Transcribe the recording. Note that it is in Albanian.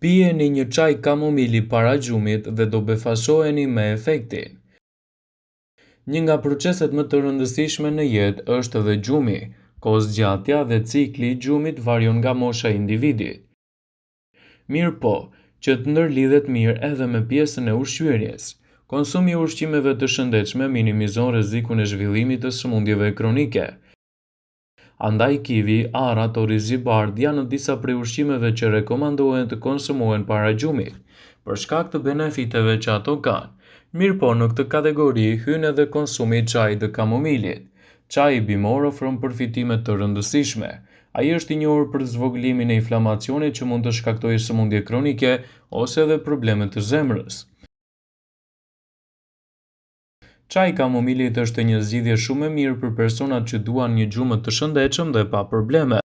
Pijeni një çaj kamomili para gjumit dhe do befasoheni me efektin. Një nga proceset më të rëndësishme në jetë është edhe gjumi. Kohëzgjatja dhe cikli i gjumit varion nga mosha e individit. Mirë po, që të ndërlidhet mirë edhe me pjesën e ushqyerjes. Konsumi i ushqimeve të shëndetshme minimizon rrezikun e zhvillimit të sëmundjeve kronike. Andaj kivi, arrat, orizi i bardhë janë disa prej ushqimeve që rekomandohen të konsumohen para gjumit, për shkak të benefiteve që ato kanë. Mirë po, në këtë kategori hyn edhe konsumi i çajit të kamomilit. Çaji bimor ofron përfitime të rëndësishme. Ai është i njohur për zvogëlimin e inflamacionit që mund të shkaktojë sëmundje kronike ose edhe probleme të zemrës. Çaji i kamomilit është një zgjidhje shumë e mirë për personat që duan një gjumë të shëndetshëm dhe pa probleme.